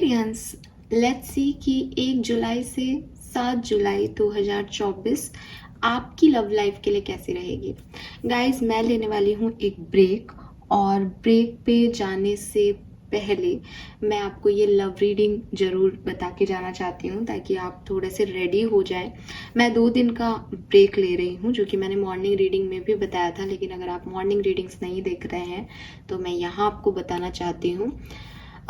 Aquarians, let's see कि 1 जुलाई से 7 जुलाई 2024 आपकी लव लाइफ के लिए कैसी रहेगी। गाइस, मैं लेने वाली हूँ एक ब्रेक, और ब्रेक पे जाने से पहले मैं आपको ये लव रीडिंग ज़रूर बता के जाना चाहती हूँ ताकि आप थोड़े से रेडी हो जाएं। मैं 2 दिन का ब्रेक ले रही हूँ, जो कि मैंने मॉर्निंग रीडिंग में भी बताया था, लेकिन अगर आप मॉर्निंग रीडिंग्स नहीं देख रहे हैं तो मैं यहाँ आपको बताना चाहती हूँ।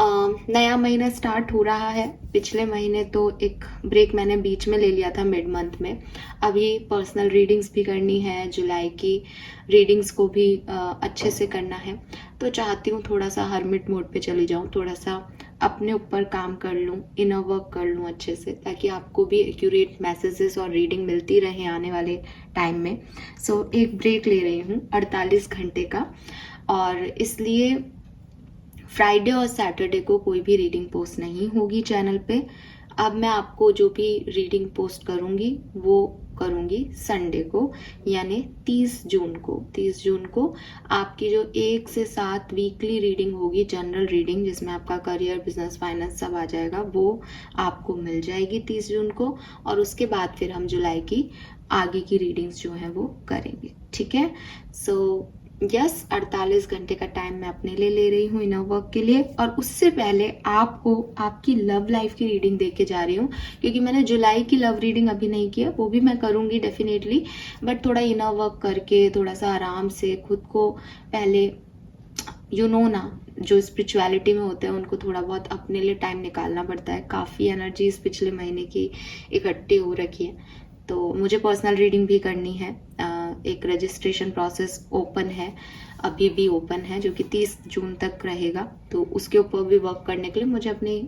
नया महीना स्टार्ट हो रहा है। पिछले महीने तो एक ब्रेक मैंने बीच में ले लिया था मिड मंथ में। अभी पर्सनल रीडिंग्स भी करनी है, जुलाई की रीडिंग्स को भी अच्छे से करना है, तो चाहती हूँ थोड़ा सा हर्मिट मोड पे चली जाऊँ, थोड़ा सा अपने ऊपर काम कर लूँ, इनर वर्क कर लूँ अच्छे से, ताकि आपको भी एक्यूरेट मैसेजेस और रीडिंग मिलती रहे आने वाले टाइम में। सो एक ब्रेक ले रही हूँ 48 घंटे का, और इसलिए फ्राइडे और सैटरडे को कोई भी रीडिंग पोस्ट नहीं होगी चैनल पे। अब मैं आपको जो भी रीडिंग पोस्ट करूँगी वो करूँगी संडे को, यानी 30 जून को। 30 जून को आपकी जो 1 से 7 वीकली रीडिंग होगी, जनरल रीडिंग, जिसमें आपका करियर, बिजनेस, फाइनेंस सब आ जाएगा, वो आपको मिल जाएगी 30 जून को। और उसके बाद फिर हम जुलाई की आगे की रीडिंग्स जो हैं वो करेंगे, ठीक है। सो यस, 48 घंटे का टाइम मैं अपने लिए ले रही हूँ इनर वर्क के लिए, और उससे पहले आपको आपकी लव लाइफ की रीडिंग दे के जा रही हूँ, क्योंकि मैंने जुलाई की लव रीडिंग अभी नहीं किया, वो भी मैं करूँगी डेफिनेटली, बट थोड़ा इनर वर्क करके, थोड़ा सा आराम से खुद को पहले ना, जो स्पिरिचुअलिटी में होते हैं उनको थोड़ा बहुत अपने लिए टाइम निकालना पड़ता है। काफ़ी एनर्जीज पिछले महीने की इकट्ठी हो रखी है, तो मुझे पर्सनल रीडिंग भी करनी है। एक रजिस्ट्रेशन प्रोसेस ओपन है, अभी भी ओपन है, जो कि 30 जून तक रहेगा, तो उसके ऊपर भी वर्क करने के लिए मुझे अपनी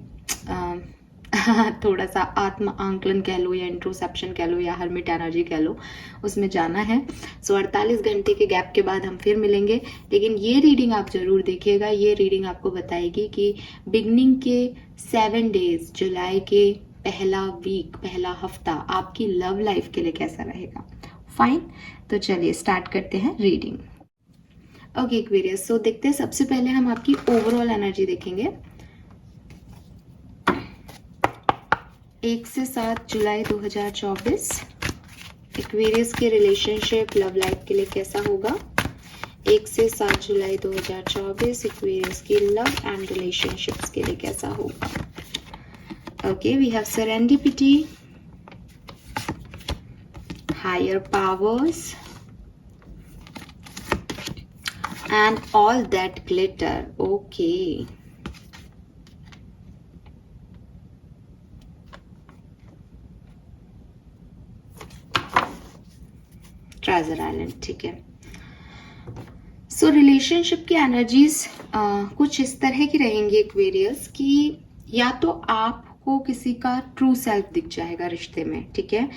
थोड़ा सा आत्म आंकलन कह लो, या इंट्रोसेप्शन कह लो, या हर्मिट एनर्जी कह लो, उसमें जाना है। सो 48 घंटे के गैप के बाद हम फिर मिलेंगे, लेकिन ये रीडिंग आप जरूर देखिएगा। ये रीडिंग आपको बताएगी कि बिगनिंग के 7 डेज, जुलाई के पहला वीक, पहला हफ्ता आपकी लव लाइफ के लिए कैसा रहेगा। फाइन, तो चलिए स्टार्ट करते हैं रीडिंग। ओके एक्वेरियस, सो देखते हैं। सबसे पहले हम आपकी ओवरऑल एनर्जी देखेंगे 1 से 7 जुलाई 2024 एक्वेरियस के रिलेशनशिप लव लाइफ के लिए कैसा होगा। 1 से 7 जुलाई 2024 एक्वेरियस की लव एंड रिलेशनशिप्स के लिए कैसा होगा। Okay, we have serendipity, higher powers, and all that glitter. Okay, treasure island, ठीक है। सो रिलेशनशिप की एनर्जीज कुछ इस तरह की रहेंगी एक्वेरियस, कि या तो आपको किसी का ट्रू सेल्फ दिख जाएगा रिश्ते में, ठीक है,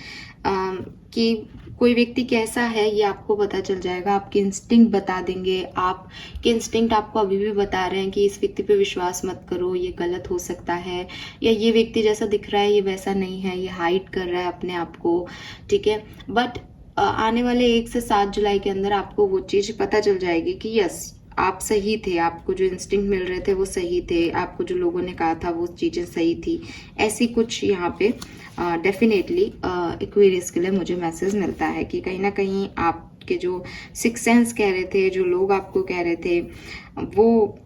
कि कोई व्यक्ति कैसा है ये आपको पता चल जाएगा। आपके इंस्टिंक्ट बता देंगे, आपके इंस्टिंक्ट आपको अभी भी बता रहे हैं कि इस व्यक्ति पे विश्वास मत करो, ये गलत हो सकता है, या ये व्यक्ति जैसा दिख रहा है ये वैसा नहीं है, ये हाइड कर रहा है अपने आप को, ठीक है। बट आने वाले 1 से 7 जुलाई के अंदर आपको वो चीज़ पता चल जाएगी कि यस, आप सही थे, आपको जो इंस्टिंक्ट मिल रहे थे वो सही थे, आपको जो लोगों ने कहा था वो चीज़ें सही थी। ऐसी कुछ यहाँ पे डेफिनेटली एक्वेरियस के लिए मुझे मैसेज मिलता है कि कहीं ना कहीं आपके जो सिक्स सेंस कह रहे थे, जो लोग आपको कह रहे थे, वो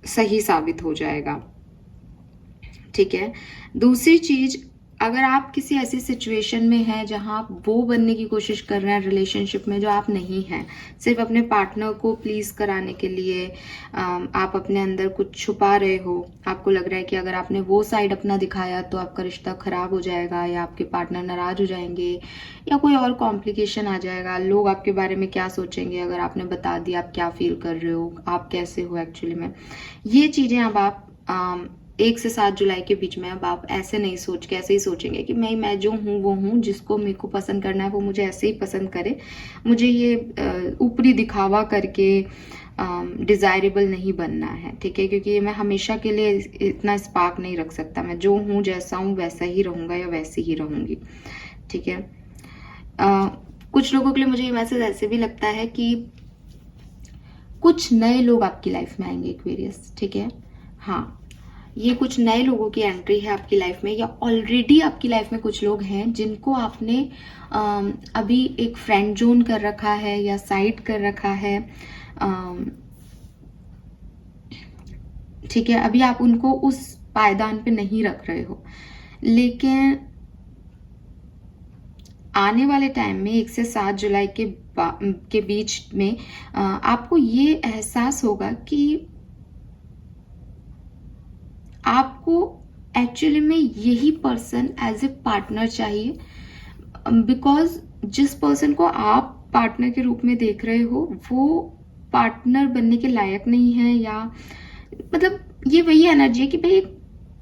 सही साबित हो जाएगा, ठीक है। दूसरी चीज़, अगर आप किसी ऐसी सिचुएशन में हैं जहां आप वो बनने की कोशिश कर रहे हैं रिलेशनशिप में जो आप नहीं हैं, सिर्फ अपने पार्टनर को प्लीज कराने के लिए आप अपने अंदर कुछ छुपा रहे हो, आपको लग रहा है कि अगर आपने वो साइड अपना दिखाया तो आपका रिश्ता खराब हो जाएगा, या आपके पार्टनर नाराज हो जाएंगे, या कोई और कॉम्प्लिकेशन आ जाएगा, लोग आपके बारे में क्या सोचेंगे अगर आपने बता दिया आप क्या फील कर रहे हो, आप कैसे हो एक्चुअली में, ये चीजें अब आप 1 से 7 जुलाई के बीच में अब आप ऐसे नहीं सोच के ऐसे ही सोचेंगे कि मैं जो हूँ वो हूँ, जिसको मेरे को पसंद करना है वो मुझे ऐसे ही पसंद करे, मुझे ये ऊपरी दिखावा करके डिजायरेबल नहीं बनना है, ठीक है, क्योंकि मैं हमेशा के लिए इतना स्पार्क नहीं रख सकता। मैं जो हूँ, जैसा हूँ वैसा ही रहूँगा या वैसे ही रहूँगी, ठीक है। कुछ लोगों के लिए मुझे ये मैसेज ऐसे भी लगता है कि कुछ नए लोग आपकी लाइफ में आएंगे एक्वेरियस, ठीक है। हाँ, ये कुछ नए लोगों की एंट्री है आपकी लाइफ में, या ऑलरेडी आपकी लाइफ में कुछ लोग हैं जिनको आपने अभी एक फ्रेंड जोन कर रखा है या साइड कर रखा है। ठीक है, अभी आप उनको उस पायदान पे नहीं रख रहे हो, लेकिन आने वाले टाइम में 1 से 7 जुलाई के बीच में आपको ये एहसास होगा कि आपको एक्चुअली में यही पर्सन एज ए पार्टनर चाहिए, बिकॉज जिस पर्सन को आप पार्टनर के रूप में देख रहे हो वो पार्टनर बनने के लायक नहीं है, या मतलब ये वही एनर्जी है कि भाई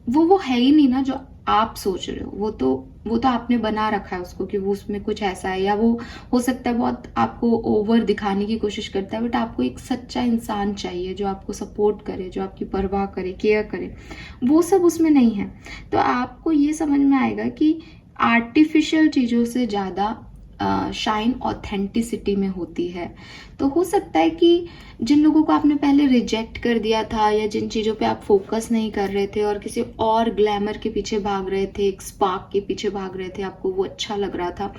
वो है ही नहीं ना जो आप सोच रहे हो। वो तो आपने बना रखा है उसको कि वो उसमें कुछ ऐसा है, या वो हो सकता है बहुत आपको ओवर दिखाने की कोशिश करता है, बट आपको एक सच्चा इंसान चाहिए जो आपको सपोर्ट करे, जो आपकी परवाह करे, केयर करे। वो सब उसमें नहीं है। तो आपको ये समझ में आएगा कि आर्टिफिशियल चीज़ों से ज़्यादा शाइन ऑथेंटिसिटी में होती है। तो हो सकता है कि जिन लोगों को आपने पहले रिजेक्ट कर दिया था, या जिन चीज़ों पे आप फोकस नहीं कर रहे थे और किसी और ग्लैमर के पीछे भाग रहे थे, एक स्पार्क के पीछे भाग रहे थे, आपको वो अच्छा लग रहा था,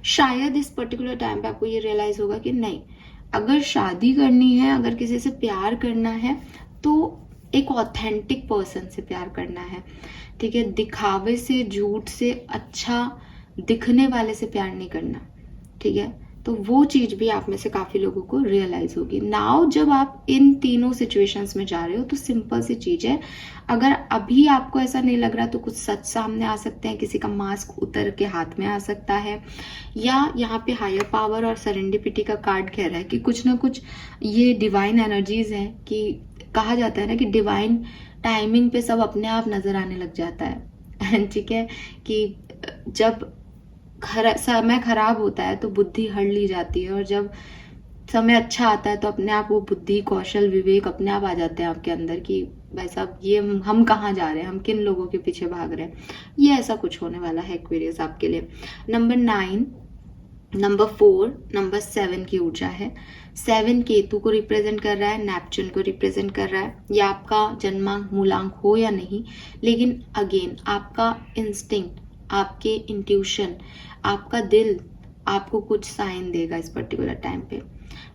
शायद इस पर्टिकुलर टाइम पे आपको ये रियलाइज होगा कि नहीं, अगर शादी करनी है, अगर किसी से प्यार करना है तो एक ऑथेंटिक पर्सन से प्यार करना है। ठीक है, दिखावे से, झूठ से, अच्छा दिखने वाले से प्यार नहीं करना। ठीक है, तो वो चीज भी आप में से काफी लोगों को रियलाइज होगी। नाउ जब आप इन तीनों सिचुएशंस में जा रहे हो तो सिंपल सी चीज है, अगर अभी आपको ऐसा नहीं लग रहा तो कुछ सच सामने आ सकते हैं, किसी का मास्क उतर के हाथ में आ सकता है, या यहाँ पे हायर पावर और सरेंडिपिटी का कार्ड कह रहा है कि कुछ ना कुछ ये डिवाइन एनर्जीज है, कि कहा जाता है ना कि डिवाइन टाइमिंग पे सब अपने आप नजर आने लग जाता है। ठीक है, कि जब समय खराब होता है तो बुद्धि हड़ ली जाती है, और जब समय अच्छा आता है तो अपने आप वो बुद्धि, कौशल, विवेक अपने आप आ जाते हैं आपके अंदर कि भाई साहब ये हम कहाँ जा रहे हैं, हम किन लोगों के पीछे भाग रहे हैं। ये ऐसा कुछ होने वाला है एक्वेरियस आपके लिए। नंबर 9, नंबर 4, नंबर 7 की ऊर्जा है। 7 केतु को रिप्रेजेंट कर रहा है, नेपच्यून को रिप्रेजेंट कर रहा है। ये आपका जन्मांक मूलांक हो या नहीं, लेकिन अगेन आपका इंस्टिंक्ट, आपके इंट्यूशन, आपका दिल आपको कुछ साइन देगा इस पर्टिकुलर टाइम पे।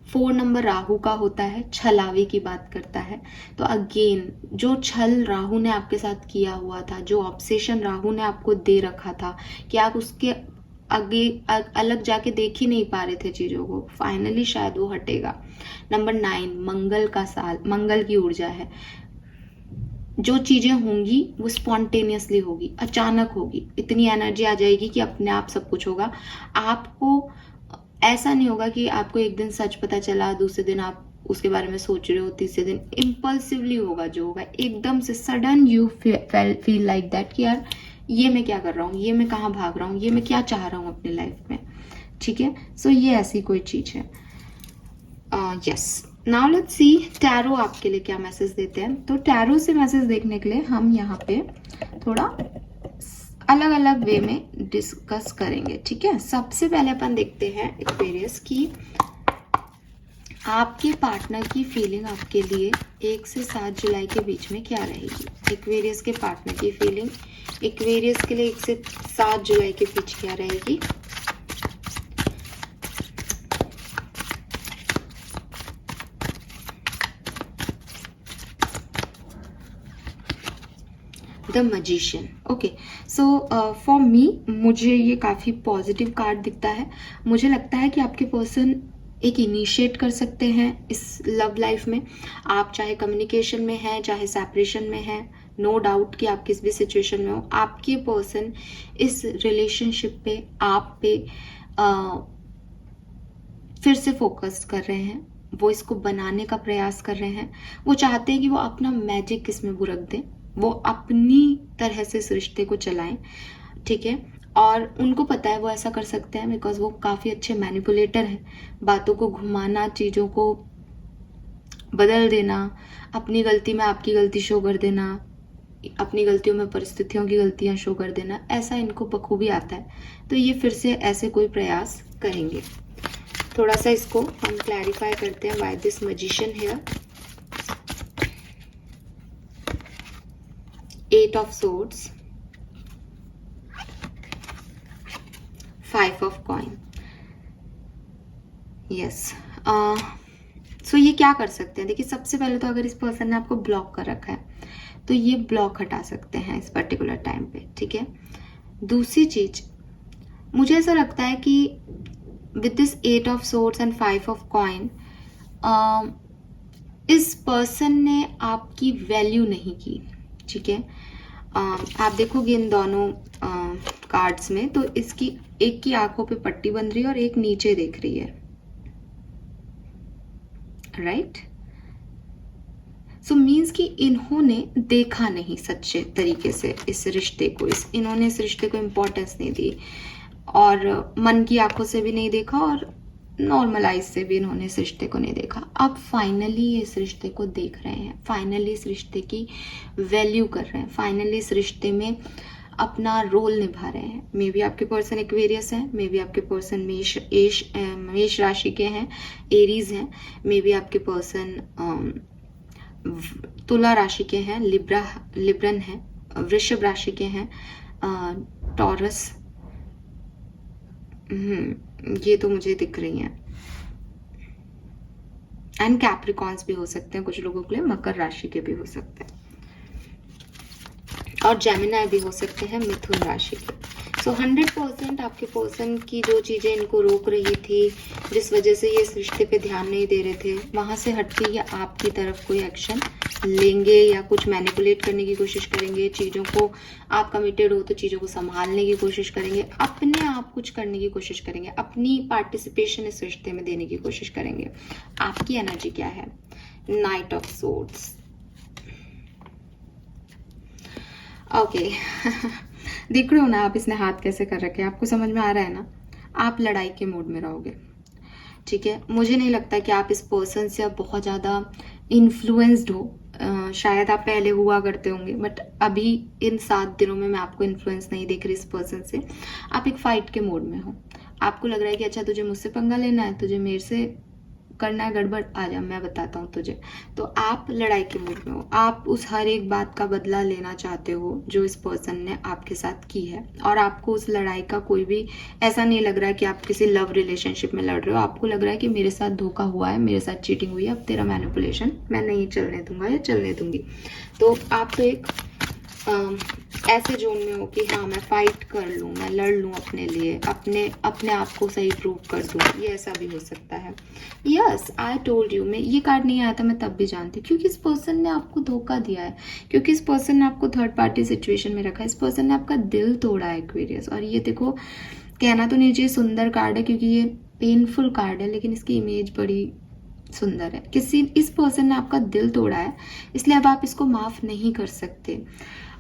4 नंबर राहु का होता है, छलावे की बात करता है। तो अगेन जो छल राहु ने आपके साथ किया हुआ था, जो ऑब्सेशन राहु ने आपको दे रखा था कि आप उसके आगे अलग जाके देख ही नहीं पा रहे थे चीजों को, फाइनली शायद वो हटेगा। नंबर 9 मंगल का साल, मंगल की ऊर्जा है। जो चीजें होंगी वो स्पॉन्टेनियसली होगी, अचानक होगी, इतनी एनर्जी आ जाएगी कि अपने आप सब कुछ होगा। आपको ऐसा नहीं होगा कि आपको एक दिन सच पता चला, दूसरे दिन आप उसके बारे में सोच रहे हो, तीसरे दिन इम्पल्सिवली होगा, जो होगा एकदम से sudden you feel like that कि यार ये मैं क्या कर रहा हूँ, ये मैं कहाँ भाग रहा हूँ, ये मैं क्या चाह रहा हूँ अपनी लाइफ में। ठीक है, सो ये ऐसी कोई चीज है। Yes, now let's see tarot आपके लिए क्या मैसेज देते हैं। तो टैरो से मैसेज देखने के लिए हम यहाँ पे थोड़ा अलग अलग वे में डिस्कस करेंगे। ठीक है, सबसे पहले अपन देखते हैं एक्वेरियस की आपके पार्टनर की फीलिंग आपके लिए 1 से 7 जुलाई के बीच में क्या रहेगी। एक्वेरियस के पार्टनर की फीलिंग एक्वेरियस के लिए 1 से 7 जुलाई के बीच क्या रहेगी। The magician. Okay, so for me, मुझे ये काफ़ी पॉजिटिव कार्ड दिखता है। मुझे लगता है कि आपके पर्सन एक इनिशिएट कर सकते हैं इस लव लाइफ में। आप चाहे कम्युनिकेशन में हैं, चाहे सेपरेशन में हैं, नो डाउट कि आप किस भी सिचुएशन में हो, आपके पर्सन इस रिलेशनशिप पे, आप पे फिर से फोकस कर रहे हैं। वो इसको बनाने का प्रयास कर रहे हैं। वो चाहते हैं कि वो अपना मैजिक इसमें बुरक दें, वो अपनी तरह से इस रिश्ते को चलाएं। ठीक है, और उनको पता है वो ऐसा कर सकते हैं बिकॉज वो काफ़ी अच्छे मैनिपुलेटर हैं। बातों को घुमाना, चीज़ों को बदल देना, अपनी गलती में आपकी गलती शो कर देना, अपनी गलतियों में परिस्थितियों की गलतियां शो कर देना, ऐसा इनको बखूबी आता है। तो ये फिर से ऐसे कोई प्रयास करेंगे। थोड़ा सा इसको हम क्लैरिफाई करते हैं, why this magician here. 8 of swords, 5 of coin. Yes, so ये क्या कर सकते हैं? देखिए, सबसे पहले तो अगर इस पर्सन ने आपको ब्लॉक कर रखा है तो ये ब्लॉक हटा सकते हैं इस पर्टिकुलर टाइम पे, ठीक है। दूसरी चीज, मुझे ऐसा लगता है कि with this 8 of swords and 5 of coin, इस पर्सन ने आपकी वैल्यू नहीं की, ठीक है। आप देखोगे इन दोनों कार्ड्स में, तो इसकी एक की आंखों पे पट्टी बंध रही है और एक नीचे देख रही है, राइट। सो मीन्स कि इन्होंने देखा नहीं सच्चे तरीके से इस रिश्ते को, इन्होंने इस रिश्ते को इम्पोर्टेंस नहीं दी, और मन की आंखों से भी नहीं देखा और नॉर्मल आइज से भी इन्होंने इस रिश्ते को नहीं देखा। अब फाइनली ये इस रिश्ते को देख रहे हैं, फाइनली इस रिश्ते की वैल्यू कर रहे हैं, फाइनली इस रिश्ते में अपना रोल निभा रहे हैं। मे बी आपके पर्सन एक्वेरियस है, मे बी आपके पर्सन मेष राशि के हैं, एरीज हैं, मे बी आपके पर्सन तुला राशि के हैं, लिब्रन है, वृषभ राशि के हैं, टॉरस, ये तो मुझे दिख रही हैं, एंड कैप्रिकॉन्स भी हो सकते हैं कुछ लोगों के लिए, मकर राशि के भी हो सकते हैं, और जेमिनाई भी हो सकते हैं, मिथुन राशि के। सो 100% आपके पर्सन की जो चीजें इनको रोक रही थी, जिस वजह से ये इस रिश्ते पे ध्यान नहीं दे रहे थे, वहां से हट के ये आपकी तरफ कोई एक्शन लेंगे या कुछ मैनिपुलेट करने की कोशिश करेंगे चीजों को। आप कमिटेड हो तो चीजों को संभालने की कोशिश करेंगे, अपने आप कुछ करने की कोशिश करेंगे, अपनी पार्टिसिपेशन इस रिश्ते में देने की कोशिश करेंगे। आपकी एनर्जी क्या है? Night of swords, okay. देख रहे हो ना आप, इसने हाथ कैसे कर रखे हैं, आपको समझ में आ रहा है ना। आप लड़ाई के मूड में रहोगे, ठीक है। मुझे नहीं लगता कि आप इस पर्सन से अब बहुत ज़्यादा इन्फ्लुएंस्ड हो, शायद आप पहले हुआ करते होंगे, बट अभी इन 7 दिनों में मैं आपको इन्फ्लुएंस नहीं देख रही इस पर्सन से। आप एक फाइट के मूड में हो, आपको लग रहा है कि अच्छा तुझे मुझसे पंगा लेना है, तुझे मेरे से करना है गड़बड़, आ जा मैं बताता हूँ तुझे। तो आप लड़ाई के मूड में हो, आप उस हर एक बात का बदला लेना चाहते हो जो इस पर्सन ने आपके साथ की है, और आपको उस लड़ाई का कोई भी ऐसा नहीं लग रहा है कि आप किसी लव रिलेशनशिप में लड़ रहे हो। आपको लग रहा है कि मेरे साथ धोखा हुआ है, मेरे साथ चीटिंग हुई है, अब तेरा मैनिपुलेशन मैं नहीं चलने दूंगा या चलने दूंगी। तो आप तो एक ऐसे जोन में हो कि हाँ मैं फाइट कर लूँ, मैं लड़ लूँ अपने लिए, अपने आप को सही प्रूव कर दूँ, ये ऐसा भी हो सकता है। यस, आई टोल्ड यू, मैं ये कार्ड नहीं आया था मैं तब भी जानती, क्योंकि इस पर्सन ने आपको धोखा दिया है, क्योंकि इस पर्सन ने आपको थर्ड पार्टी सिचुएशन में रखा है, इस पर्सन ने आपका दिल तोड़ा है एक्वेरियस। और ये देखो, कहना तो नहीं चाहिए सुंदर कार्ड है, क्योंकि ये पेनफुल कार्ड है, लेकिन इसकी इमेज बड़ी सुंदर है। इस पर्सन ने आपका दिल तोड़ा है, इसलिए अब आप इसको माफ नहीं कर सकते।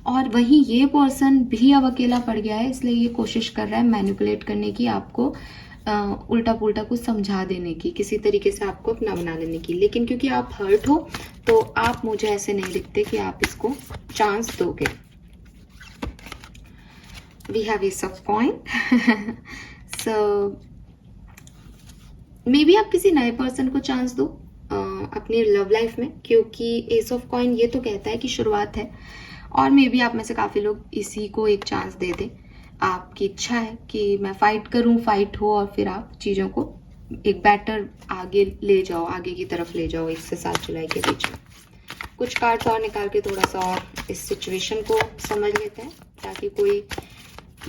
और वहीं ये पर्सन भी अब अकेला पड़ गया है, इसलिए ये कोशिश कर रहा है मैनिपुलेट करने की, आपको उल्टा पुल्टा कुछ समझा देने की, किसी तरीके से आपको अपना बना लेने की। लेकिन क्योंकि आप हर्ट हो तो आप मुझे ऐसे नहीं दिखते कि आप इसको चांस दोगे। We have ace of coin, so maybe आप किसी नए पर्सन को चांस दो अपनी लव लाइफ में, क्योंकि एस ऑफ कॉइन ये तो कहता है कि शुरुआत है, और मे बी आप में से काफ़ी लोग इसी को एक चांस दे दें। आपकी इच्छा है कि मैं फाइट करूं, फाइट हो, और फिर आप चीज़ों को एक बेटर आगे ले जाओ, आगे की तरफ ले जाओ 1 से 7 जुलाई के बीच में। कुछ कार्ड्स और निकाल के थोड़ा सा और इस सिचुएशन को समझ लेते हैं, ताकि कोई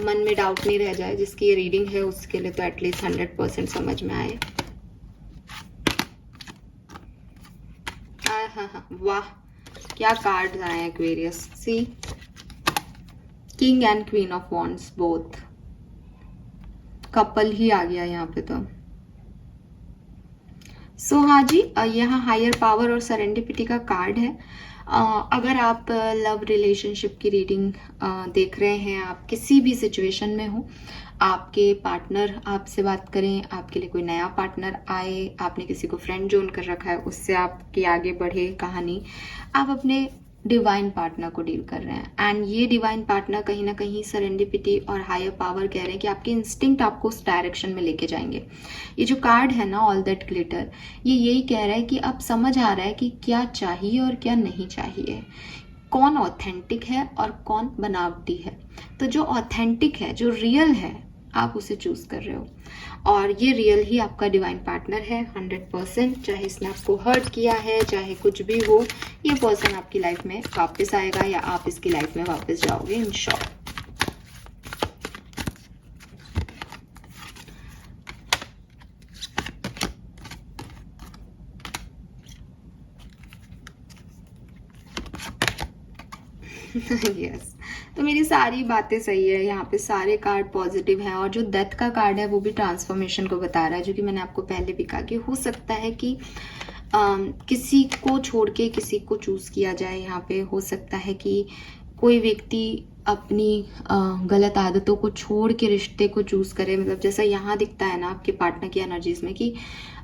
मन में डाउट नहीं रह जाए। जिसकी ये रीडिंग है उसके लिए तो एटलीस्ट 100% समझ में आए। हाँ, वाह क्या कार्ड्स आए हैं Aquarius, see king and queen of wands, both couple ही आ गया यहाँ पे तो। सो हाँ जी, यहाँ हायर पावर और सरेंडिपिटी का कार्ड है। अगर आप लव रिलेशनशिप की रीडिंग देख रहे हैं, आप किसी भी सिचुएशन में हो, आपके पार्टनर आपसे बात करें, आपके लिए कोई नया पार्टनर आए, आपने किसी को फ्रेंड जोन कर रखा है, उससे आपकी आगे बढ़े कहानी, आप अपने डिवाइन पार्टनर को डील कर रहे हैं। एंड ये डिवाइन पार्टनर कहीं ना कहीं सरेंडिपिटी और हायर पावर कह रहे हैं कि आपके इंस्टिंक्ट आपको उस डायरेक्शन में लेके जाएंगे। ये जो कार्ड है ना, ऑल दैट ग्लिटर, ये यही कह रहा है कि अब समझ आ रहा है कि क्या चाहिए और क्या नहीं चाहिए। कौन ऑथेंटिक है और कौन बनावटी है। तो जो ऑथेंटिक है, जो रियल है, आप उसे चूज कर रहे हो और ये रियल ही आपका डिवाइन पार्टनर है 100%। चाहे इसने आपको हर्ट किया है, चाहे कुछ भी हो, ये पर्सन आपकी लाइफ में वापस आएगा या आप इसकी लाइफ में वापस जाओगे इन शॉर्ट। यस तो मेरी सारी बातें सही है, यहाँ पे सारे कार्ड पॉजिटिव हैं और जो डेथ का कार्ड है वो भी ट्रांसफॉर्मेशन को बता रहा है, जो कि मैंने आपको पहले भी कहा कि हो सकता है कि किसी को छोड़ के किसी को चूज किया जाए। यहाँ पे हो सकता है कि कोई व्यक्ति अपनी गलत आदतों को छोड़ के रिश्ते को चूज करे। मतलब जैसा यहाँ दिखता है ना आपके पार्टनर की एनर्जीज में कि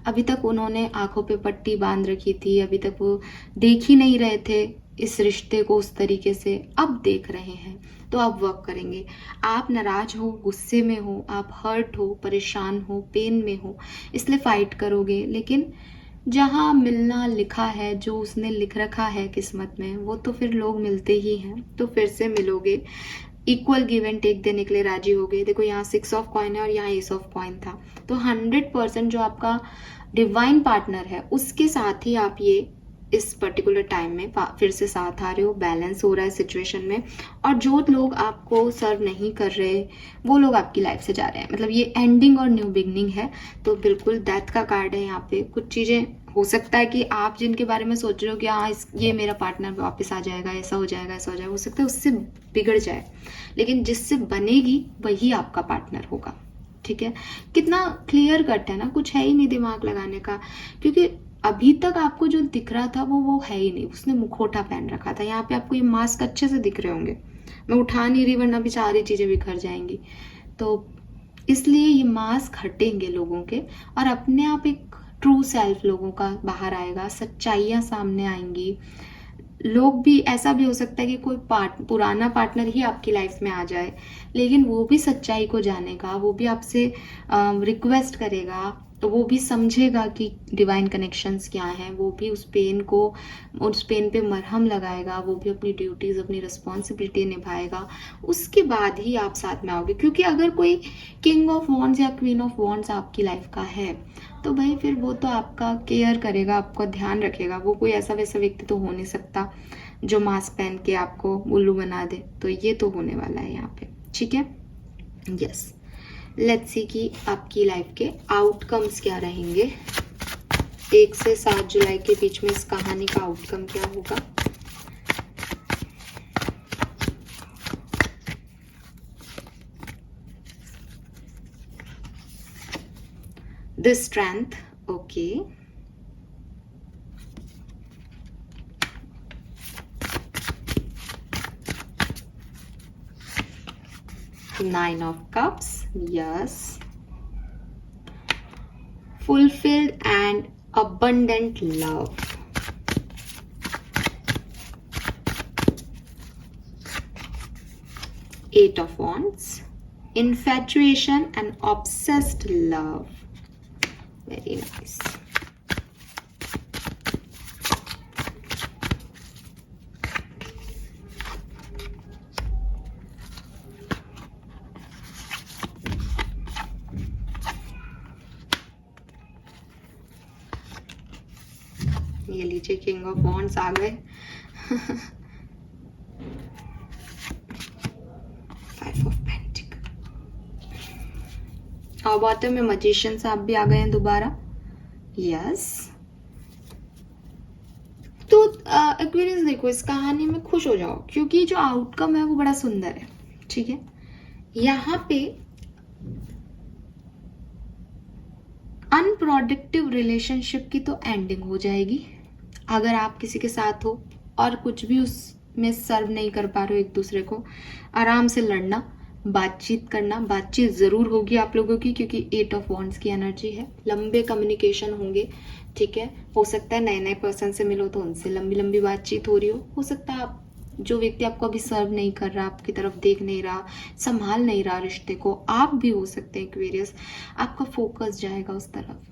अभी तक उन्होंने आंखों पे पट्टी बांध रखी थी, अभी तक वो देख ही नहीं रहे थे इस रिश्ते को उस तरीके से, अब देख रहे हैं तो आप वर्क करेंगे। आप नाराज हो, गुस्से में हो, आप हर्ट हो, परेशान हो, पेन में हो, इसलिए फाइट करोगे। लेकिन जहाँ मिलना लिखा है, जो उसने लिख रखा है किस्मत में, वो तो फिर लोग मिलते ही हैं, तो फिर से मिलोगे। इक्वल गिव एंड टेक देने के लिए राजी हो गए। देखो यहाँ 6 ऑफ कॉइन है और यहाँ एस ऑफ कॉइन था, तो 100% जो आपका डिवाइन पार्टनर है उसके साथ ही आप ये इस पर्टिकुलर टाइम में फिर से साथ आ रहे हो, बैलेंस हो रहा है सिचुएशन में। और जो लोग आपको सर्व नहीं कर रहे वो लोग आपकी लाइफ से जा रहे हैं। मतलब ये एंडिंग और न्यू बिगनिंग है। तो बिल्कुल डेथ का कार्ड है यहाँ पे। कुछ चीजें हो सकता है कि आप जिनके बारे में सोच रहे हो कि हाँ ये मेरा पार्टनर वापस आ जाएगा, ऐसा हो जाएगा, ऐसा हो जाएगा, हो सकता है उससे बिगड़ जाए, लेकिन जिससे बनेगी वही आपका पार्टनर होगा। ठीक है, कितना क्लियर कट है ना, कुछ है ही नहीं दिमाग लगाने का, क्योंकि अभी तक आपको जो दिख रहा था वो है ही नहीं। उसने मुखौटा पहन रखा था। यहाँ पे आपको ये मास्क अच्छे से दिख रहे होंगे, मैं उठा नहीं रही वरना भी सारी चीजें बिखर जाएंगी। तो इसलिए ये मास्क हटेंगे लोगों के और अपने आप एक ट्रू सेल्फ लोगों का बाहर आएगा, सच्चाइयाँ सामने आएंगी। लोग भी, ऐसा भी हो सकता है कि कोई पुराना पार्टनर ही आपकी लाइफ में आ जाए, लेकिन वो भी सच्चाई को जानेगा, वो भी आपसे रिक्वेस्ट करेगा, तो वो भी समझेगा कि डिवाइन कनेक्शंस क्या हैं, वो भी उस पेन पे मरहम लगाएगा, वो भी अपनी ड्यूटीज, अपनी रिस्पॉन्सिबिलिटी निभाएगा। उसके बाद ही आप साथ में आओगे। क्योंकि अगर कोई किंग ऑफ वॉन्ड्स या क्वीन ऑफ वॉन्ड्स आपकी लाइफ का है तो भाई फिर वो तो आपका केयर करेगा, आपका ध्यान रखेगा। वो कोई ऐसा वैसा व्यक्ति तो हो नहीं सकता जो मास्क पहन के आपको उल्लू बना दे। तो ये तो होने वाला है यहाँ पे। ठीक है, यस। लेट्स सी कि आपकी लाइफ के आउटकम्स क्या रहेंगे 1 से 7 जुलाई के बीच में। इस कहानी का आउटकम क्या होगा? The strength, okay. Nine of Cups, yes. Fulfilled and abundant love. Eight of Wands. Infatuation and obsessed love. Very nice. ये लीजिए, किंग ऑफ वॉन्ड्स आ गए। 5 ऑफ पेंटिकल और बॉटम में मैजिशियन साहब भी आ गए हैं दोबारा। यस, तो एक्वेरियस देखो, इस कहानी में खुश हो जाओ क्योंकि जो आउटकम है वो बड़ा सुंदर है। ठीक है, यहाँ पे अनप्रोडक्टिव रिलेशनशिप की तो एंडिंग हो जाएगी अगर आप किसी के साथ हो और कुछ भी उसमें सर्व नहीं कर पा रहे हो एक दूसरे को। आराम से लड़ना, बातचीत करना, बातचीत जरूर होगी आप लोगों की क्योंकि 8 ऑफ वॉन्ड्स की एनर्जी है। लंबे कम्युनिकेशन होंगे। ठीक है, हो सकता है नए नए पर्सन से मिलो तो उनसे लंबी लंबी बातचीत हो रही हो सकता है आप जो व्यक्ति आपको अभी सर्व नहीं कर रहा, आपकी तरफ देख नहीं रहा, संभाल नहीं रहा रिश्ते को, आप भी हो सकते हैं एक्वेरियस। आपका फोकस जाएगा उस तरफ।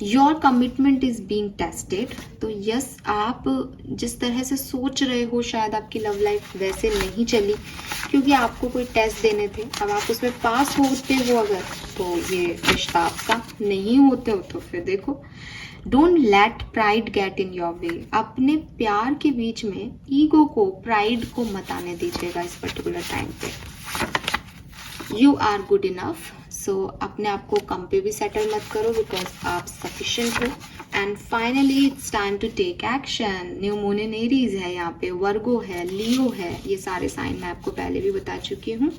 Your commitment is being tested. तो यस, आप जिस तरह से सोच रहे हो शायद आपकी लव लाइफ वैसे नहीं चली, क्योंकि आपको कोई टेस्ट देने थे। अब आप उसमें पास होते हो अगर, तो ये रिश्ता आपका, नहीं होते हो तो फिर देखो। Don't let pride get in your way. अपने प्यार के बीच में ईगो को, प्राइड को मत आने दीजिएगा इस पर्टिकुलर टाइम पे। You are good enough. So अपने आप को कम पे भी सेटल मत करो, बिकॉज आप सफिशिएंट हो। And finally it's time to take action. New moon in Aries है, यहाँ पे वर्गो है, लियो है, ये सारे साइन मैं आपको पहले भी बता चुकी हूँ।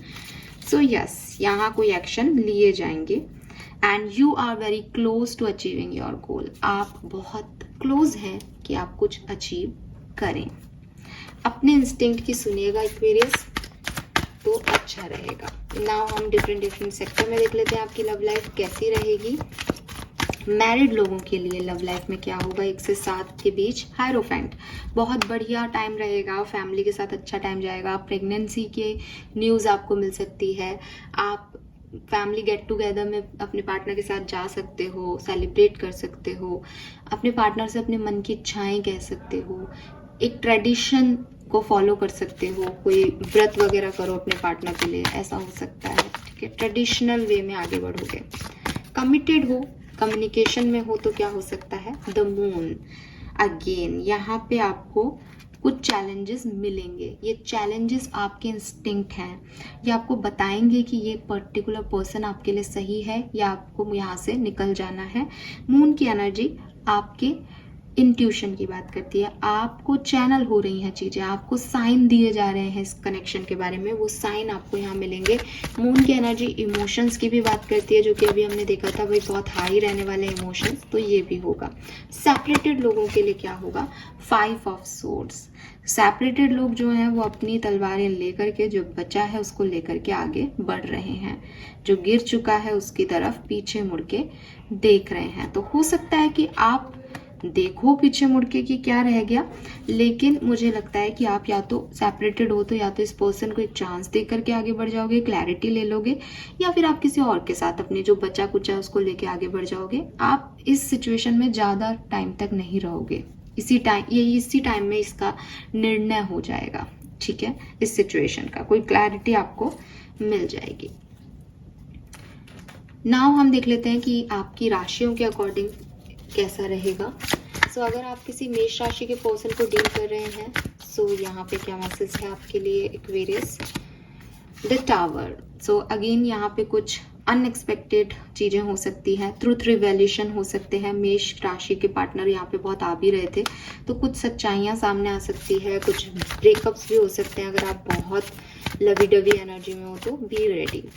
सो यस, यहाँ कोई एक्शन लिए जाएंगे। And you are very close to achieving your goal. आप बहुत क्लोज हैं कि आप कुछ अचीव करें। अपने इंस्टिंक्ट की सुनिएगा एक्वेरियस, तो अच्छा रहेगा। नाउ हम डिफरेंट सेक्टर में देख लेते हैं आपकी लव लाइफ कैसी रहेगी। मैरिड लोगों के लिए लव लाइफ में क्या होगा 1 से 7 के बीच। हायरोफेंट, बहुत बढ़िया टाइम रहेगा, फैमिली के साथ अच्छा टाइम जाएगा। प्रेगनेंसी के न्यूज़ आपको मिल सकती है। आप फैमिली गेट टुगेदर में अपने पार्टनर के साथ जा सकते हो, सेलिब्रेट कर सकते हो, अपने पार्टनर से अपने मन की इच्छाएं कह सकते हो, एक ट्रेडिशन को फॉलो कर सकते हो, कोई व्रत वगैरह करो अपने पार्टनर के लिए, ऐसा हो सकता है। ठीक है, ट्रेडिशनल वे में आगे बढ़ोगे। कमिटेड हो, कम्युनिकेशन में हो तो क्या हो सकता है, द मून। अगेन यहाँ पे आपको कुछ चैलेंजेस मिलेंगे। ये चैलेंजेस आपके इंस्टिंक्ट हैं, ये आपको बताएंगे कि ये पर्टिकुलर पर्सन आपके लिए सही है या आपको यहाँ से निकल जाना है। मून की एनर्जी आपके इंट्यूशन की बात करती है। आपको चैनल हो रही हैं चीज़ें, आपको साइन दिए जा रहे हैं इस कनेक्शन के बारे में, वो साइन आपको यहाँ मिलेंगे। मून की एनर्जी इमोशंस की भी बात करती है, जो कि अभी हमने देखा था भाई बहुत हाई रहने वाले इमोशंस, तो ये भी होगा। सेपरेटेड लोगों के लिए क्या होगा, 5 ऑफ सोर्ड्स। सेपरेटेड लोग जो हैं वो अपनी तलवारें लेकर के, जो बचा है उसको लेकर के आगे बढ़ रहे हैं। जो गिर चुका है उसकी तरफ पीछे मुड़ के देख रहे हैं। तो हो सकता है कि आप देखो पीछे मुड़ के कि क्या रह गया, लेकिन मुझे लगता है कि आप या तो सेपरेटेड हो तो या तो इस पर्सन को एक चांस दे करके आगे बढ़ जाओगे, क्लैरिटी ले लोगे, या फिर आप किसी और के साथ अपने जो बचा कुचा उसको लेके आगे बढ़ जाओगे। आप इस सिचुएशन में ज़्यादा टाइम तक नहीं रहोगे, इसी टाइम में इसका निर्णय हो जाएगा। ठीक है, इस सिचुएशन का कोई क्लैरिटी आपको मिल जाएगी। नाउ हम देख लेते हैं कि आपकी राशियों के अकॉर्डिंग कैसा रहेगा। सो अगर आप किसी मेष राशि के पर्सन को डील कर रहे हैं, सो यहाँ पे क्या मैसेज है आपके लिए Aquarius, the tower. So again यहाँ पे कुछ अनएक्सपेक्टेड चीज़ें हो सकती हैं, ट्रूथ रिवेल्यूशन हो सकते हैं। मेष राशि के पार्टनर यहाँ पे बहुत आ भी रहे थे, तो कुछ सच्चाइयाँ सामने आ सकती है, कुछ ब्रेकअप्स भी हो सकते हैं। अगर आप बहुत लवी डवी एनर्जी में हो तो बी रेडी।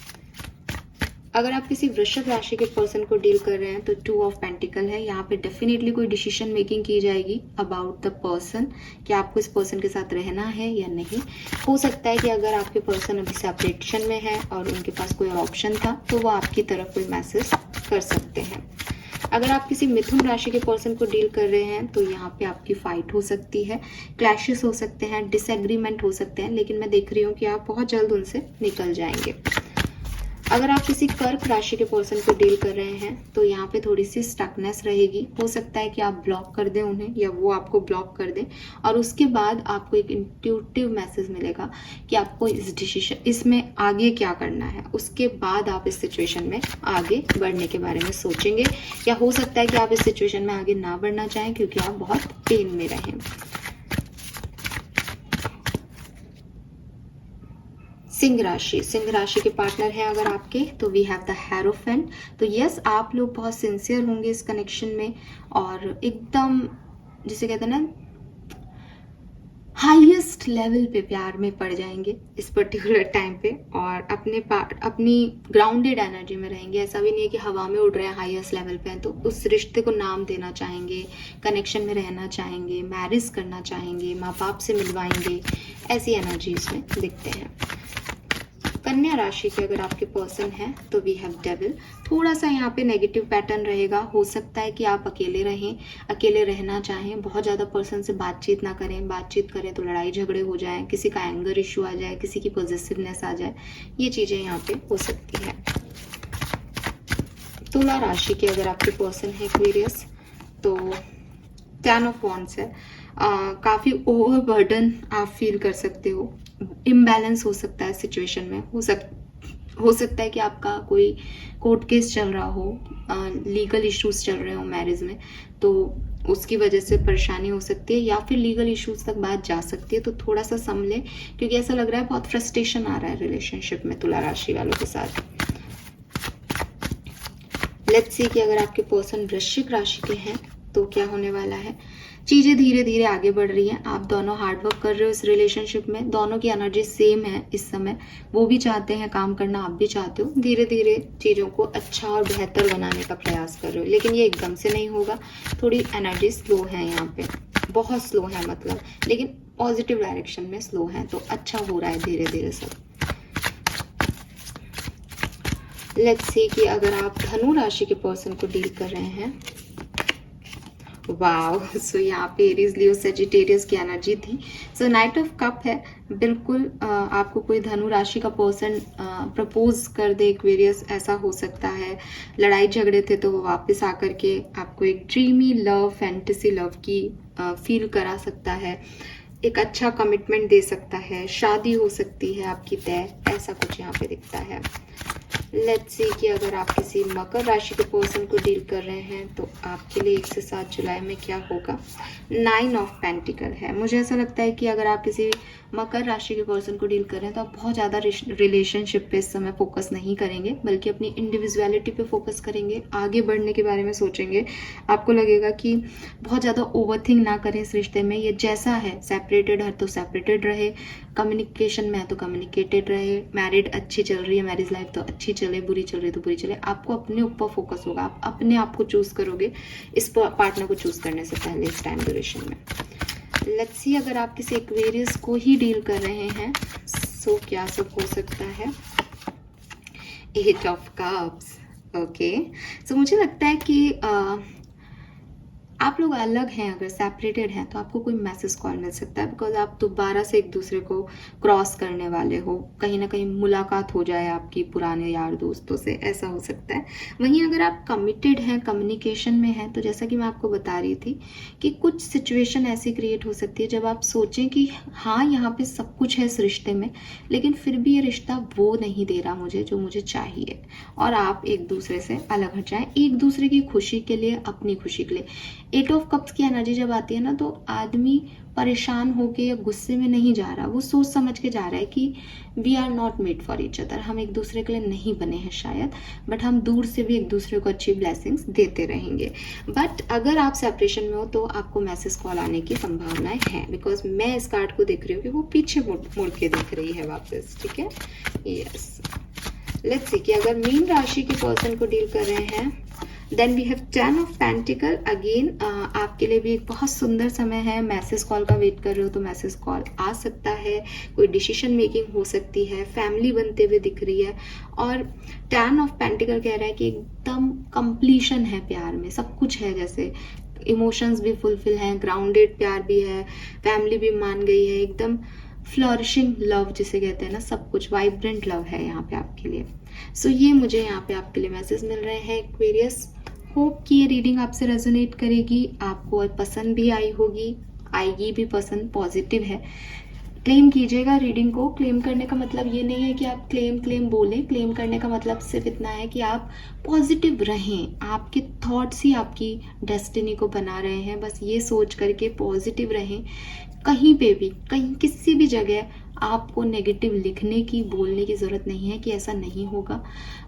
अगर आप किसी वृषभ राशि के पर्सन को डील कर रहे हैं तो 2 ऑफ पेंटिकल है। यहाँ पे डेफिनेटली कोई डिसीजन मेकिंग की जाएगी अबाउट द पर्सन, कि आपको इस पर्सन के साथ रहना है या नहीं। हो सकता है कि अगर आपके पर्सन अभी सेपरेशन में है और उनके पास कोई ऑप्शन था तो वो आपकी तरफ कोई मैसेज कर सकते हैं। अगर आप किसी मिथुन राशि के पर्सन को डील कर रहे हैं तो यहाँ पे आपकी फाइट हो सकती है, क्लैशेस हो सकते हैं, डिसएग्रीमेंट हो सकते हैं, लेकिन मैं देख रही हूँ कि आप बहुत जल्द उनसे निकल जाएंगे। अगर आप किसी कर्क राशि के पर्सन को डील कर रहे हैं तो यहाँ पे थोड़ी सी स्टकनेस रहेगी। हो सकता है कि आप ब्लॉक कर दें उन्हें या वो आपको ब्लॉक कर दें, और उसके बाद आपको एक इंट्यूटिव मैसेज मिलेगा कि आपको इसमें आगे क्या करना है। उसके बाद आप इस सिचुएशन में आगे बढ़ने के बारे में सोचेंगे, या हो सकता है कि आप इस सिचुएशन में आगे ना बढ़ना चाहें क्योंकि आप बहुत पेन में रहें। सिंह राशि के पार्टनर हैं अगर आपके, तो वी हैव द हेरोफेंट। तो यस, आप लोग बहुत सिंसियर होंगे इस कनेक्शन में, और एकदम जिसे कहते हैं ना हाईएस्ट लेवल पे प्यार में पड़ जाएंगे इस पर्टिकुलर टाइम पे, और अपनी ग्राउंडेड एनर्जी में रहेंगे। ऐसा भी नहीं है कि हवा में उड़ रहे हैं, हाईएस्ट लेवल पे हैं, तो उस रिश्ते को नाम देना चाहेंगे, कनेक्शन में रहना चाहेंगे, मैरिज करना चाहेंगे, माँ बाप से मिलवाएंगे, ऐसी एनर्जी इसमें दिखते हैं। कन्या राशि के अगर आपके पर्सन हैं तो वी हैव डेविल। थोड़ा सा यहाँ पे नेगेटिव पैटर्न रहेगा। हो सकता है कि आप अकेले रहें, अकेले रहना चाहें, बहुत ज़्यादा पर्सन से बातचीत ना करें, बातचीत करें तो लड़ाई झगड़े हो जाएं, किसी का एंगर इशू आ जाए, किसी की पॉजिटिवनेस आ जाए, ये चीज़ें यहाँ पे हो सकती है। तुला राशि के अगर आपके पर्सन है एक्वेरियस, तो 10 ऑफ वॉन्ड्स है। काफ़ी ओवरबर्डन आप फील कर सकते हो, इम्बैलेंस हो सकता है सिचुएशन में, हो सकता है कि आपका कोई कोर्ट केस चल रहा हो, लीगल इश्यूज चल रहे हो मैरिज में, तो उसकी वजह से परेशानी हो सकती है, या फिर लीगल इश्यूज तक बात जा सकती है। तो थोड़ा सा संभले, क्योंकि ऐसा लग रहा है बहुत फ्रस्ट्रेशन आ रहा है रिलेशनशिप में तुला राशि वालों के साथ। लेट्स सी कि अगर आपके पर्सन वृश्चिक राशि के हैं तो क्या होने वाला है। चीज़ें धीरे धीरे आगे बढ़ रही हैं, आप दोनों हार्डवर्क कर रहे हो इस रिलेशनशिप में, दोनों की एनर्जी सेम है इस समय, वो भी चाहते हैं काम करना, आप भी चाहते हो, धीरे धीरे चीज़ों को अच्छा और बेहतर बनाने का प्रयास कर रहे हो। लेकिन ये एकदम से नहीं होगा, थोड़ी एनर्जी स्लो है यहाँ पे, बहुत स्लो है मतलब, लेकिन पॉजिटिव डायरेक्शन में स्लो है, तो अच्छा हो रहा है धीरे धीरे सब। लेट्स सी कि अगर आप धनु राशि के पर्सन को डील कर रहे हैं, वाओ, सो यहाँ पे एरीज लियो सेजिटेरियस की एनर्जी थी। सो नाइट ऑफ कप है, बिल्कुल आपको कोई धनु राशि का पर्सन प्रपोज कर दे एक्वेरियस, ऐसा हो सकता है। लड़ाई झगड़े थे तो वो वापस आकर के आपको एक ड्रीमी लव, फैंटेसी लव की फील करा सकता है, एक अच्छा कमिटमेंट दे सकता है, शादी हो सकती है आपकी तय, ऐसा कुछ यहाँ पे दिखता है। लेट्स सी कि अगर आप किसी मकर राशि के पर्सन को डील कर रहे हैं तो आपके लिए 1 से 7 जुलाई में क्या होगा। 9 ऑफ पेंटिकल है। मुझे ऐसा लगता है कि अगर आप किसी मकर राशि के पर्सन को डील कर रहे हैं तो आप बहुत ज़्यादा रिलेशनशिप पे इस समय फोकस नहीं करेंगे, बल्कि अपनी इंडिविजुअलिटी पे फोकस करेंगे, आगे बढ़ने के बारे में सोचेंगे। आपको लगेगा कि बहुत ज़्यादा ओवरथिंक ना करें इस रिश्ते में, ये जैसा है, सेपरेटेड है तो सेपरेटेड रहे, कम्युनिकेशन में है तो कम्युनिकेटेड रहे, मैरिड अच्छी चल रही है, मैरिज लाइफ तो अच्छी चले, बुरी चल रही है तो बुरी चले। आपको अपने ऊपर फोकस होगा, आप अपने आप को चूज करोगे इस पार्टनर को चूज करने से पहले इस टाइम ड्यूरेशन में। लेट्स सी अगर आप किसी एक्वेरियस को ही डील कर रहे हैं, सो क्या सब हो सकता है। 8 ऑफ कप्स, ओके। सो मुझे लगता है कि आप लोग अलग हैं, अगर सेपरेटेड हैं तो आपको कोई मैसेज कॉल मिल सकता है, बिकॉज आप दोबारा से एक दूसरे को क्रॉस करने वाले हो, कहीं ना कहीं मुलाकात हो जाए आपकी पुराने यार दोस्तों से, ऐसा हो सकता है। वहीं अगर आप कमिटेड हैं, कम्युनिकेशन में हैं, तो जैसा कि मैं आपको बता रही थी कि कुछ सिचुएशन ऐसी क्रिएट हो सकती है जब आप सोचें कि हाँ यहाँ पे सब कुछ है इस रिश्ते में, लेकिन फिर भी ये रिश्ता वो नहीं दे रहा मुझे जो मुझे चाहिए, और आप एक दूसरे से अलग हट जाएं, एक दूसरे की खुशी के लिए, अपनी खुशी के लिए। 8 ऑफ कप्स की एनर्जी जब आती है ना, तो आदमी परेशान होके या गुस्से में नहीं जा रहा, वो सोच समझ के जा रहा है कि we are not made for each other, हम एक दूसरे के लिए नहीं बने हैं शायद, बट हम दूर से भी एक दूसरे को अच्छी ब्लेसिंग्स देते रहेंगे। बट अगर आप सेपरेशन में हो तो आपको मैसेज कॉल आने की संभावनाएं हैं, बिकॉज मैं इस कार्ड को देख रही हूँ कि वो पीछे मुड़ के देख रही है वापस, ठीक है। यस, लेट्स सी कि अगर मीन राशि के पर्सन को डील कर रहे हैं, then we have 10 of pentacle. Again आपके लिए भी एक बहुत सुंदर समय है, मैसेज कॉल का वेट कर रहे हो तो मैसेज कॉल आ सकता है, कोई डिसीजन मेकिंग हो सकती है, फैमिली बनते हुए दिख रही है। और 10 ऑफ पेंटिकल कह रहा है कि एकदम कंप्लीशन है प्यार में, सब कुछ है, जैसे इमोशंस भी फुलफिल हैं, ग्राउंडेड प्यार भी है, फैमिली भी मान गई है, एकदम फ्लरिशिंग लव जिसे कहते हैं ना, सब कुछ वाइब्रेंट लव है यहाँ पे आपके लिए। सो ये मुझे यहाँ पे आपके लिए मैसेज मिल रहे हैं एक्वेरियस। होप कि ये रीडिंग आपसे रेजोनेट करेगी, आपको पसंद भी आई होगी, आएगी भी पसंद, पॉजिटिव है। क्लेम कीजिएगा रीडिंग को। क्लेम करने का मतलब ये नहीं है कि आप क्लेम बोलें, क्लेम करने का मतलब सिर्फ इतना है कि आप पॉजिटिव रहें, आपके थॉट्स ही आपकी डेस्टिनी को बना रहे हैं, बस ये सोच करके पॉजिटिव रहें। कहीं पे भी, कहीं किसी भी जगह आपको नेगेटिव लिखने की, बोलने की ज़रूरत नहीं है कि ऐसा नहीं होगा,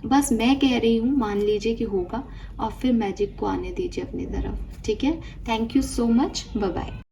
बस मैं कह रही हूँ, मान लीजिए कि होगा, और फिर मैजिक को आने दीजिए अपनी तरफ, ठीक है। Thank you so much, bye bye.